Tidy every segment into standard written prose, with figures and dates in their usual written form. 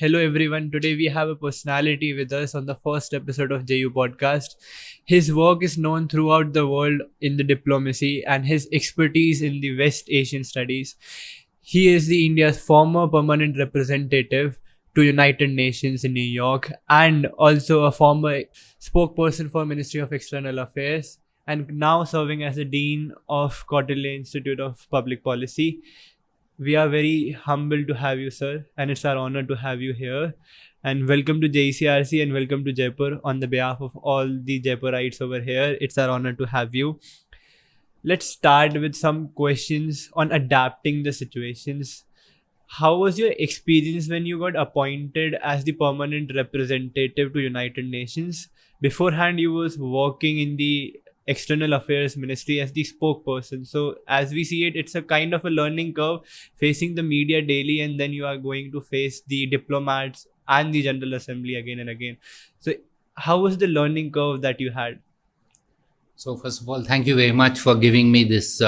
Hello everyone. Today we have a personality with us on the first episode of JU podcast. His work is known throughout the world in the diplomacy and his expertise in the West Asian studies. He is the India's former permanent representative to United Nations in New York and also a former spokesperson for Ministry of External Affairs and now serving as the Dean of Kautilya Institute of Public Policy. We are very humbled to have you, sir, and it's our honor to have you here. And welcome to JECRC and welcome to Jaipur on the behalf of all the Jaipurites over here. It's our honor to have you. Let's start with some questions on adapting the situations. How was your experience when you got appointed as the permanent representative to United Nations? Beforehand, you was working in the External Affairs Ministry as the spokesperson. So as we see it, it's a kind of a learning curve facing the media daily, and then you are going to face the diplomats and the General Assembly again and again. So how was the learning curve that you had? So first of all, thank you very much for giving me this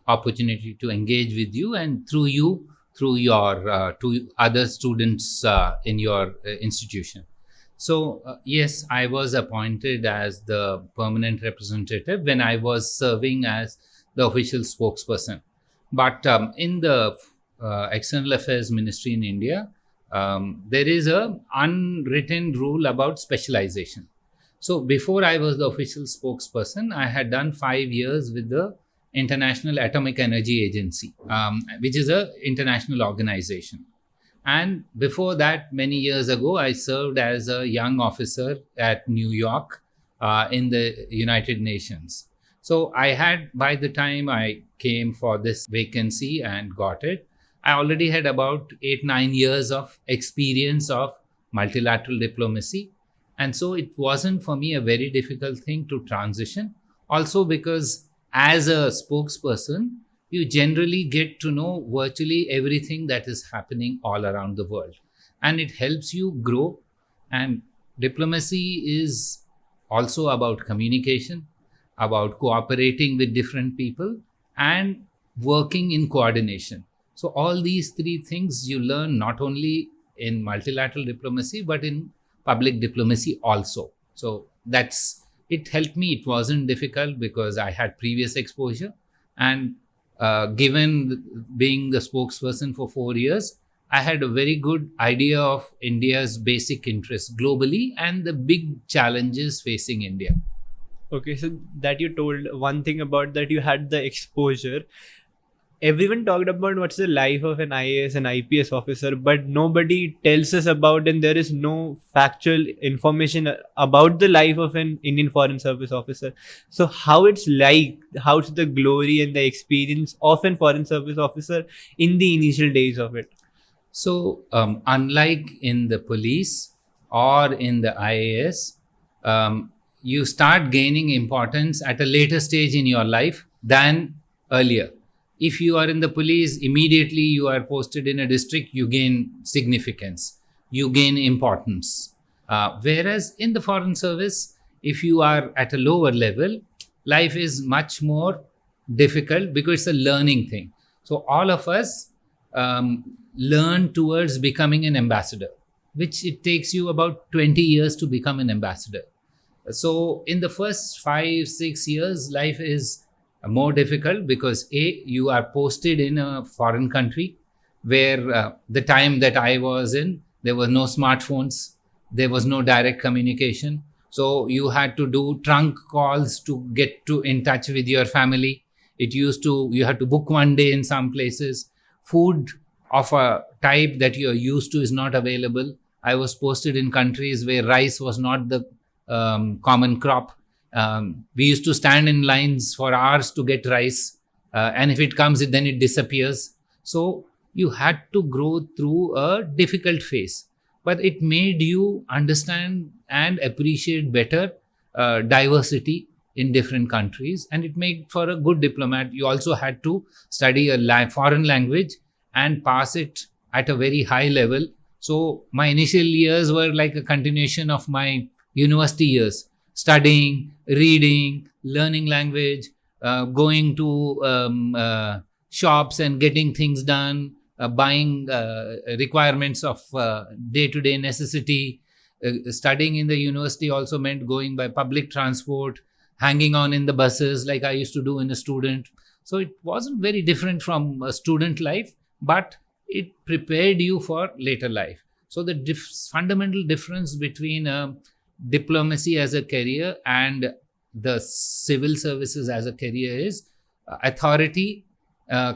opportunity to engage with you and through your to other students in your institution. So yes, I was appointed as the permanent representative when I was serving as the official spokesperson. But in the External Affairs Ministry in India, there is a unwritten rule about specialization. So before I was the official spokesperson, I had done 5 years with the International Atomic Energy Agency, which is an international organization. And before that, many years ago, I served as a young officer at New York in the United Nations. So I had, by the time I came for this vacancy and got it, I already had about 8-9 years of experience of multilateral diplomacy. And so it wasn't for me a very difficult thing to transition. Also because as a spokesperson, you generally get to know virtually everything that is happening all around the world. And it helps you grow. And diplomacy is also about communication, about cooperating with different people, and working in coordination. So all these three things you learn not only in multilateral diplomacy, but in public diplomacy also. So it helped me. It wasn't difficult because I had previous exposure. And given being the spokesperson for 4 years, I had a very good idea of India's basic interests globally and the big challenges facing India. Okay, so that you told one thing about that you had the exposure. Everyone talked about what's the life of an IAS and IPS officer, but nobody tells us about, and there is no factual information about the life of an Indian Foreign Service officer. So how it's like, how's the glory and the experience of an Foreign Service officer in the initial days of it? So unlike in the police or in the IAS, you start gaining importance at a later stage in your life than earlier. If you are in the police, immediately you are posted in a district, you gain significance, you gain importance. Whereas in the foreign service, if you are at a lower level, life is much more difficult because it's a learning thing. So all of us learn towards becoming an ambassador, which it takes you about 20 years to become an ambassador. So in the first 5-6 years, life is more difficult because you are posted in a foreign country where the time that I was in, there were no smartphones, there was no direct communication. So you had to do trunk calls to get in touch with your family. You had to book one day in some places. Food of a type that you are used to is not available. I was posted in countries where rice was not the common crop. We used to stand in lines for hours to get rice, and if it comes, then it disappears. So you had to grow through a difficult phase, but it made you understand and appreciate better diversity in different countries, and it made for a good diplomat. You also had to study a foreign language and pass it at a very high level. So my initial years were like a continuation of my university years, studying, reading, learning language, going to shops and getting things done, buying requirements of day-to-day necessity. Studying in the university also meant going by public transport, hanging on in the buses like I used to do in a student. So it wasn't very different from a student life, but it prepared you for later life. So the fundamental difference between diplomacy as a career and the civil services as a career is authority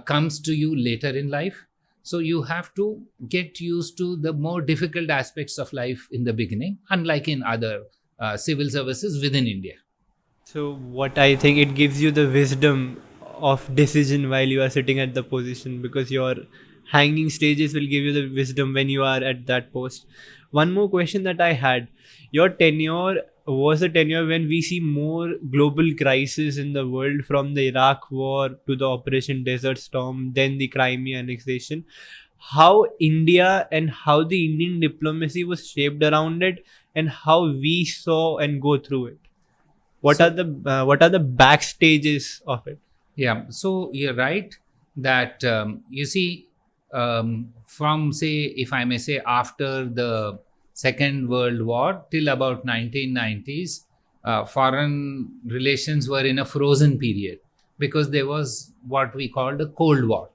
comes to you later in life. So you have to get used to the more difficult aspects of life in the beginning, unlike in other civil services within India. So what I think, it gives you the wisdom of decision while you are sitting at the position, because your hanging stages will give you the wisdom when you are at that post. One more question that I had: your tenure was a tenure when we see more global crisis in the world, from the Iraq war to the Operation Desert Storm, then the Crimea annexation. How India and how the Indian diplomacy was shaped around it, and how we saw and go through it. What So- are the backstages of it? Yeah, so you're right that you see, from say, if I may say, after the Second World War till about 1990s, foreign relations were in a frozen period because there was what we called a Cold War.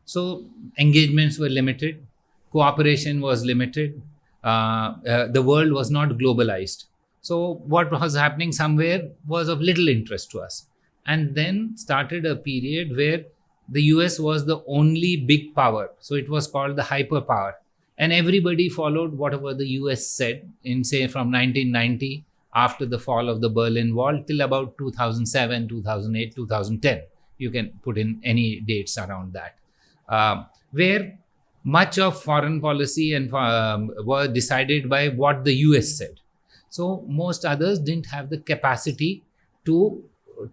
So engagements were limited, cooperation was limited, the world was not globalized. So what was happening somewhere was of little interest to us. And then started a period where the US was the only big power. So it was called the hyperpower. And everybody followed whatever the US said in, say, from 1990, after the fall of the Berlin Wall, till about 2007, 2008, 2010. You can put in any dates around that. Where much of foreign policy and were decided by what the US said. So most others didn't have the capacity to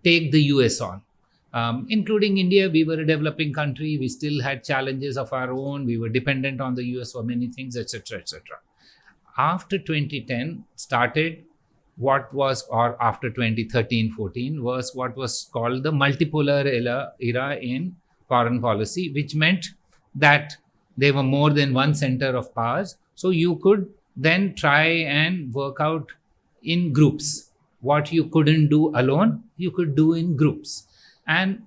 take the US on. Including India, we were a developing country. We still had challenges of our own. We were dependent on the US for many things, etc., etc. After 2010 started what was, or after 2013-14 was what was called the multipolar era in foreign policy, which meant that there were more than one center of powers. So you could then try and work out in groups. What you couldn't do alone, you could do in groups. And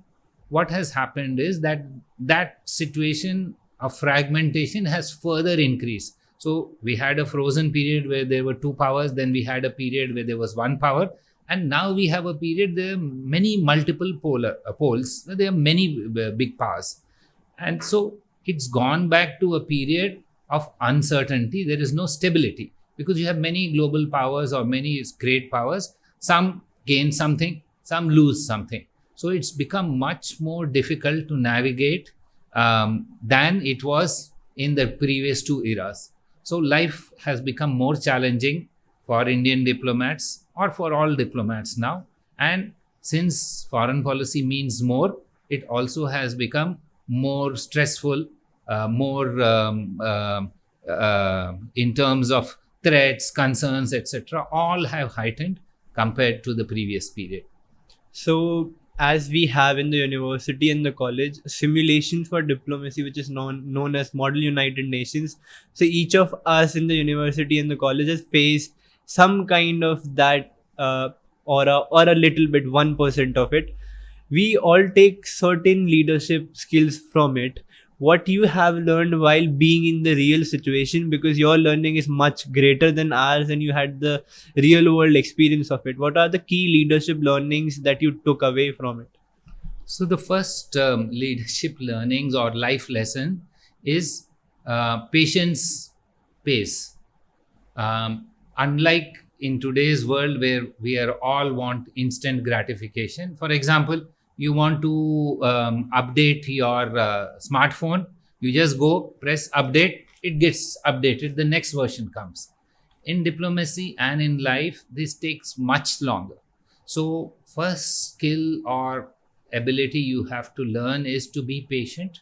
what has happened is that that situation of fragmentation has further increased. So we had a frozen period where there were two powers, then we had a period where there was one power, and now we have a period there are many multiple poles. There are many big powers. And so it's gone back to a period of uncertainty. There is no stability because you have many global powers or many great powers. Some gain something, some lose something. So it's become much more difficult to navigate than it was in the previous two eras. So life has become more challenging for Indian diplomats or for all diplomats now. And since foreign policy means more, it also has become more stressful, more in terms of threats, concerns, etc. All have heightened compared to the previous period. So, as we have in the university and the college, simulations for diplomacy, which is known as Model United Nations. So each of us in the university and the college has faced some kind of that or a little bit, 1% of it. We all take certain leadership skills from it. What you have learned while being in the real situation, because your learning is much greater than ours and you had the real world experience of it. What are the key leadership learnings that you took away from it? So the first leadership learnings or life lesson is patience pays. Unlike in today's world where we are all want instant gratification. For example, you want to update your smartphone, you just go press update, it gets updated, the next version comes. In diplomacy and in life, this takes much longer. So first skill or ability you have to learn is to be patient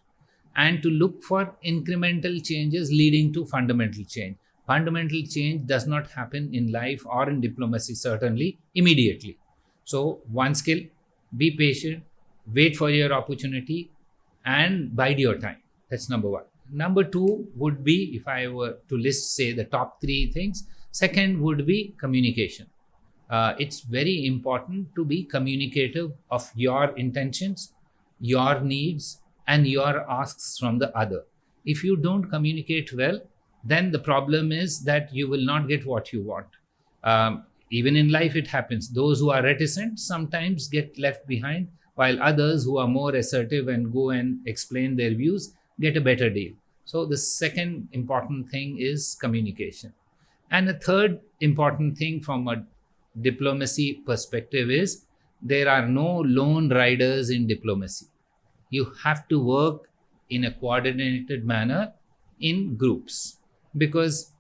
and to look for incremental changes leading to fundamental change. Fundamental change does not happen in life or in diplomacy, certainly immediately. So one skill, be patient, wait for your opportunity, and bide your time. That's number one. Number two would be, if I were to list, say, the top three things, second would be communication. It's very important to be communicative of your intentions, your needs, and your asks from the other. If you don't communicate well, then the problem is that you will not get what you want. Even in life, it happens. Those who are reticent sometimes get left behind, while others who are more assertive and go and explain their views get a better deal. So, the second important thing is communication. And the third important thing from a diplomacy perspective is there are no lone riders in diplomacy. You have to work in a coordinated manner in groups, because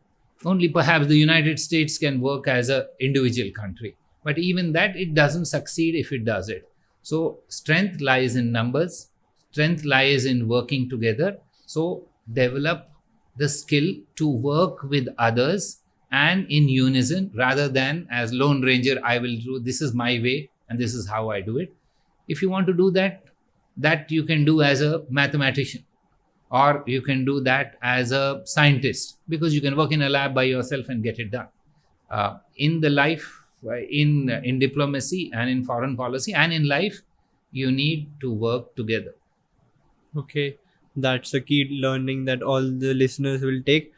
only perhaps the United States can work as an individual country. But even that, it doesn't succeed if it does it. So strength lies in numbers, strength lies in working together. So develop the skill to work with others and in unison, rather than as lone ranger, I will do, this is my way and this is how I do it. If you want to do that, that you can do as a mathematician, or you can do that as a scientist, because you can work in a lab by yourself and get it done. In the life, in diplomacy and in foreign policy and in life, you need to work together. Okay, that's a key learning that all the listeners will take.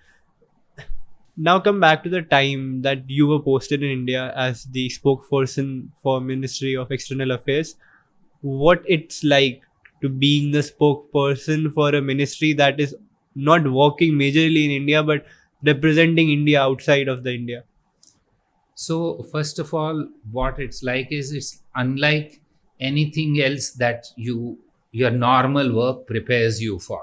Now come back to the time that you were posted in India as the spokesperson for Ministry of External Affairs. What it's like to being the spokesperson for a ministry that is not working majorly in India but representing India outside of the India. So first of all, what it's like is it's unlike anything else that your normal work prepares you for,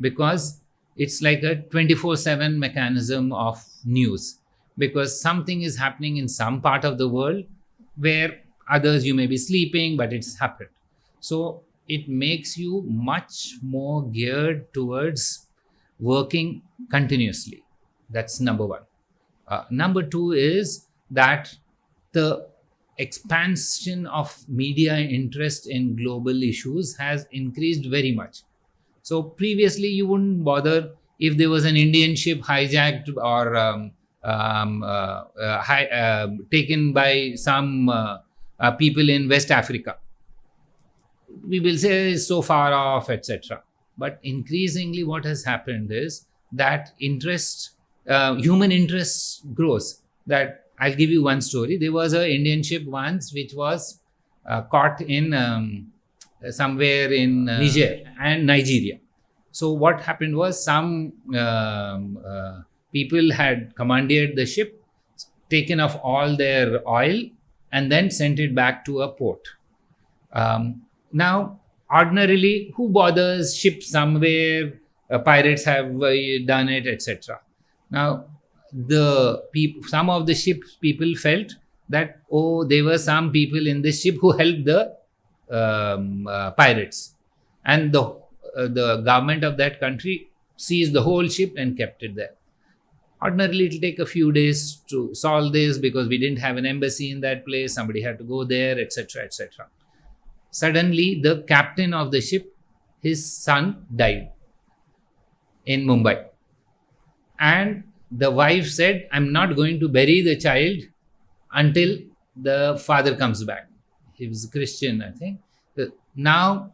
because it's like a 24/7 mechanism of news, because something is happening in some part of the world where others you may be sleeping, but it's happened. So it makes you much more geared towards working continuously. That's number one. Number two is that the expansion of media interest in global issues has increased very much. So previously, you wouldn't bother if there was an Indian ship hijacked or taken by some people in West Africa. We will say it's so far off, etc. But increasingly, what has happened is that human interest grows. That I'll give you one story. There was an Indian ship once which was caught in somewhere in Niger and Nigeria. So what happened was some people had commandeered the ship, taken off all their oil, and then sent it back to a port. Now, ordinarily, who bothers ships somewhere? Pirates have done it, etc. Now, some of the ship people felt that, there were some people in this ship who helped the pirates, and the government of that country seized the whole ship and kept it there. Ordinarily, it will take a few days to solve this because we didn't have an embassy in that place. Somebody had to go there, etc., etc. Suddenly, the captain of the ship, his son died in Mumbai. And the wife said, I'm not going to bury the child until the father comes back. He was a Christian, I think. Now,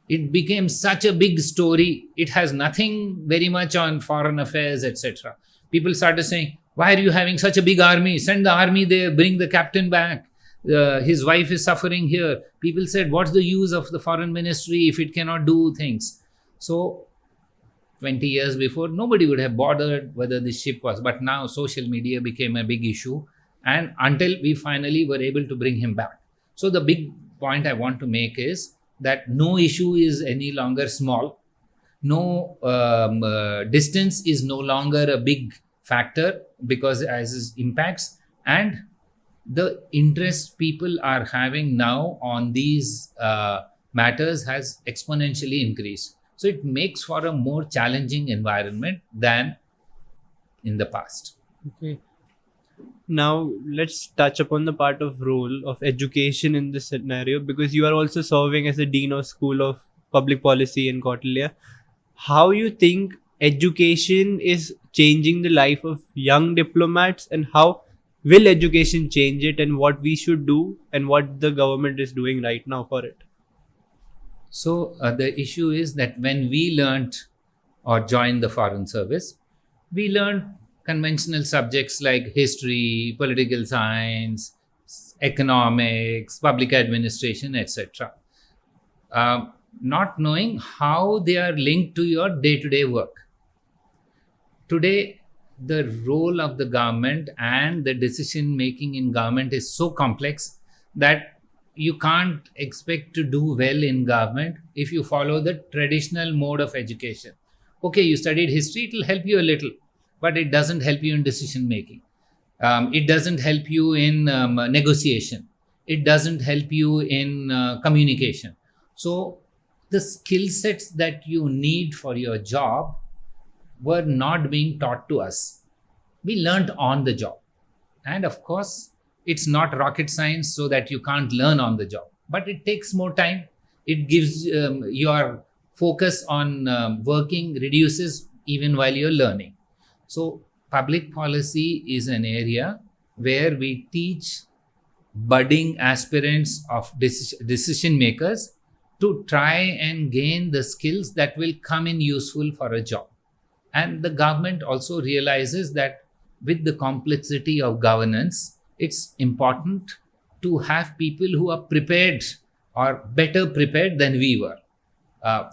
it became such a big story. It has nothing very much on foreign affairs, etc. People started saying, why are you having such a big army? Send the army there, bring the captain back. His wife is suffering here. People said, what's the use of the foreign ministry if it cannot do things? So 20 years before, nobody would have bothered whether the ship was. But now social media became a big issue, and until we finally were able to bring him back. So the big point I want to make is that no issue is any longer small. No distance is no longer a big factor, because as it impacts, and the interest people are having now on these matters has exponentially increased. So it makes for a more challenging environment than in the past. Okay. Now let's touch upon the part of role of education in this scenario, because you are also serving as a Dean of School of Public Policy in Kautilya. How you think education is changing the life of young diplomats, and how will education change it, and what we should do and what the government is doing right now for it? So the issue is that when we learned or joined the foreign service, we learned conventional subjects like history, political science, economics, public administration, etc. Not knowing how they are linked to your day-to-day work. Today, the role of the government and the decision making in government is so complex that you can't expect to do well in government if you follow the traditional mode of education. Okay, you studied history, it will help you a little, but it doesn't help you in decision making. It doesn't help you in negotiation. It doesn't help you in communication. So the skill sets that you need for your job were not being taught to us. We learned on the job. And of course, it's not rocket science so that you can't learn on the job, but it takes more time. It gives your focus on working reduces even while you're learning. So public policy is an area where we teach budding aspirants of decision makers to try and gain the skills that will come in useful for a job. And the government also realizes that with the complexity of governance, it's important to have people who are prepared or better prepared than we were.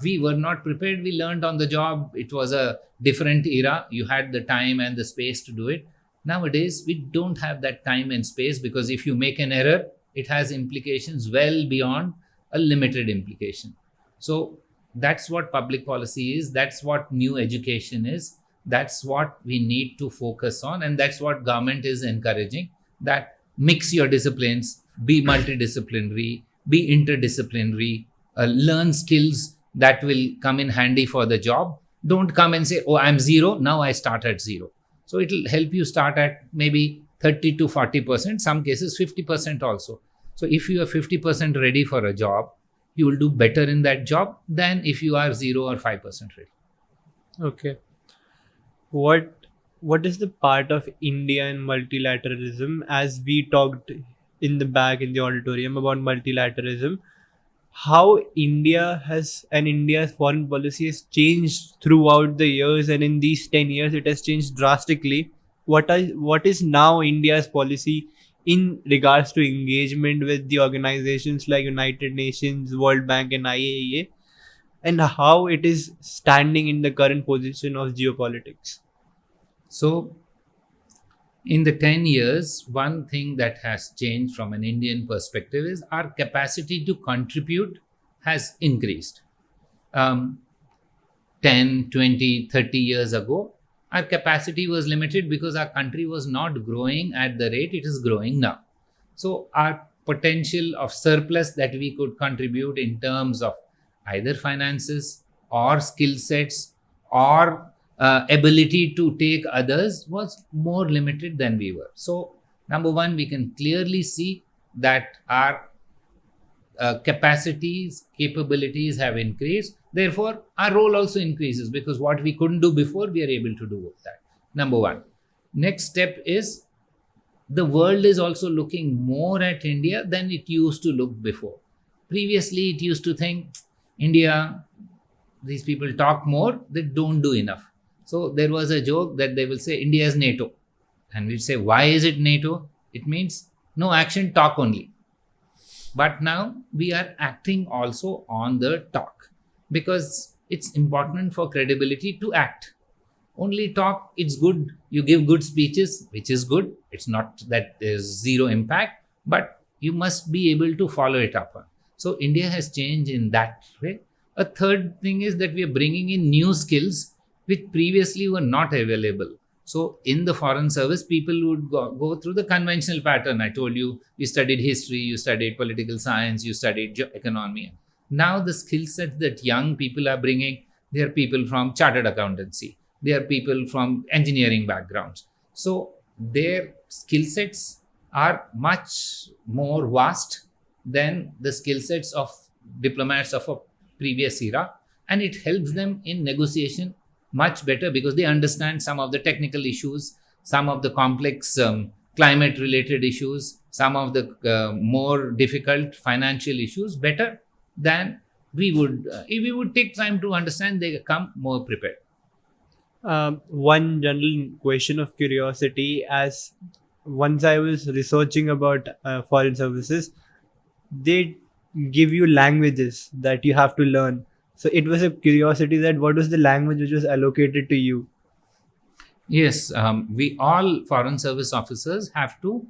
We were not prepared. We learned on the job. It was a different era. You had the time and the space to do it. Nowadays, we don't have that time and space, because if you make an error, it has implications well beyond a limited implication. So that's what public policy is. That's what new education is. That's what we need to focus on. And that's what government is encouraging, that mix your disciplines, be multidisciplinary, be interdisciplinary, learn skills that will come in handy for the job. Don't come and say, oh, I'm zero, now I start at zero. So it will help you start at maybe 30 to 40%, some cases 50% also. So if you are 50% ready for a job, you will do better in that job than if you are 0 or 5% ready. Okay. What is the part of India in multilateralism? As we talked in the back in the auditorium about multilateralism, how India's foreign policy has changed throughout the years, and in these 10 years it has changed drastically. What is now India's policy in regards to engagement with the organizations like United Nations, World Bank and IAEA, and how it is standing in the current position of geopolitics? So in the 10 years, one thing that has changed from an Indian perspective is our capacity to contribute has increased. 10, 20, 30 years ago, our capacity was limited because our country was not growing at the rate it is growing now. So our potential of surplus that we could contribute in terms of either finances or skill sets or ability to take others was more limited than we were. So number one, we can clearly see that our capacities, capabilities have increased. Therefore, our role also increases, because what we couldn't do before, we are able to do with that. Number one. Next step is the world is also looking more at India than it used to look before. Previously, it used to think, India, these people talk more, they don't do enough. So there was a joke that they will say, India is NATO. And we'd say, why is it NATO? It means no action, talk only. But now we are acting also on the talk, because it's important for credibility to act. Only talk, it's good. You give good speeches, which is good. It's not that there's zero impact, but you must be able to follow it up on. So India has changed in that way. A third thing is that we are bringing in new skills which previously were not available. So in the foreign service, people would go through the conventional pattern. I told you, you studied history, you studied political science, you studied economy. Now the skill sets that young people are bringing, they are people from chartered accountancy. They are people from engineering backgrounds. So their skill sets are much more vast than the skill sets of diplomats of a previous era. And it helps them in negotiation much better because they understand some of the technical issues, some of the complex climate related issues, some of the more difficult financial issues better than we would. If we would take time to understand, they come more prepared. One general question of curiosity, as once I was researching about foreign services, they give you languages that you have to learn. So it was a curiosity that what was the language which was allocated to you? Yes, we all foreign service officers have to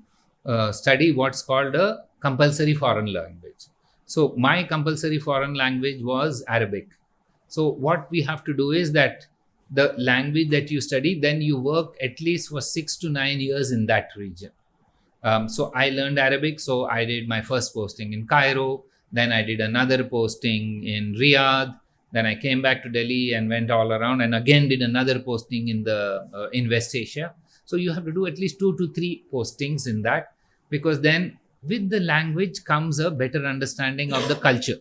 study what's called a compulsory foreign language. So my compulsory foreign language was Arabic. So what we have to do is that the language that you study, then you work at least for 6 to 9 years in that region. So I learned Arabic. So I did my first posting in Cairo. Then I did another posting in Riyadh. Then I came back to Delhi and went all around and again did another posting in West Asia. So you have to do at least 2 to 3 postings in that, because then with the language comes a better understanding of the culture,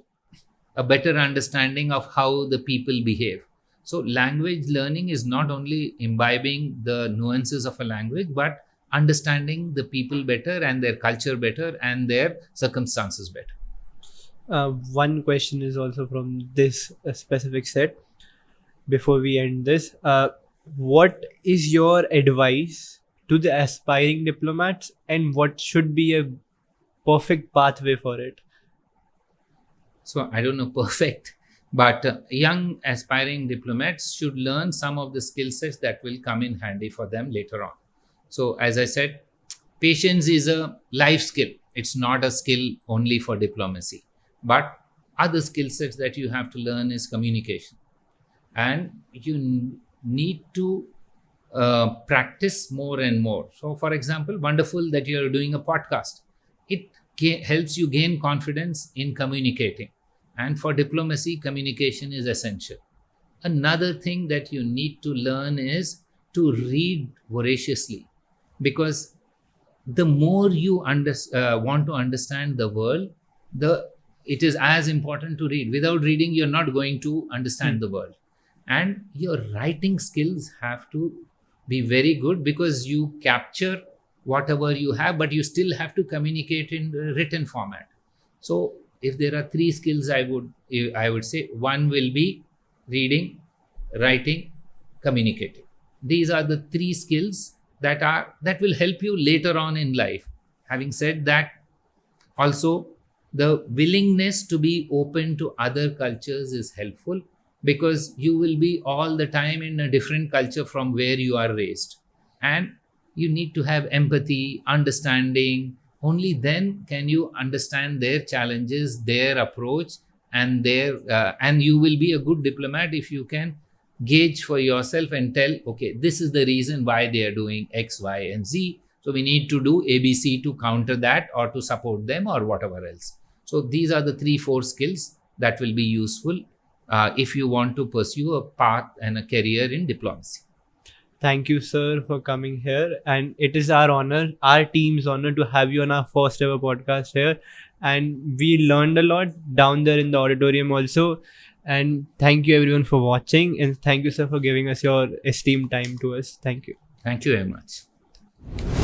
a better understanding of how the people behave. So language learning is not only imbibing the nuances of a language, but understanding the people better and their culture better and their circumstances better. One question is also from this specific set. Before we end this, what is your advice to the aspiring diplomats, and what should be a perfect pathway for it? So I don't know perfect, but young aspiring diplomats should learn some of the skill sets that will come in handy for them later on. So as I said, patience is a life skill. It's not a skill only for diplomacy. But other skill sets that you have to learn is communication. And you need to practice more and more. So for example, wonderful that you're doing a podcast. It helps you gain confidence in communicating. And for diplomacy, communication is essential. Another thing that you need to learn is to read voraciously, because the more you want to understand the world, it is as important to read. Without reading, you're not going to understand the world. And your writing skills have to be very good, because you capture whatever you have, but you still have to communicate in the written format. So if there are 3 skills, I would say one will be reading, writing, communicating. These are the 3 skills that will help you later on in life. Having said that, also the willingness to be open to other cultures is helpful, because you will be all the time in a different culture from where you are raised, and you need to have empathy, understanding. Only then can you understand their challenges, their approach, and and you will be a good diplomat if you can gauge for yourself and tell, okay, this is the reason why they are doing X, Y, and Z. So we need to do ABC to counter that or to support them or whatever else. So these are the 3-4 skills that will be useful if you want to pursue a path and a career in diplomacy. Thank you, sir, for coming here. And it is our honor, our team's honor, to have you on our first ever podcast here. And we learned a lot down there in the auditorium also. And thank you everyone for watching. And thank you, sir, for giving us your esteemed time to us. Thank you. Thank you very much.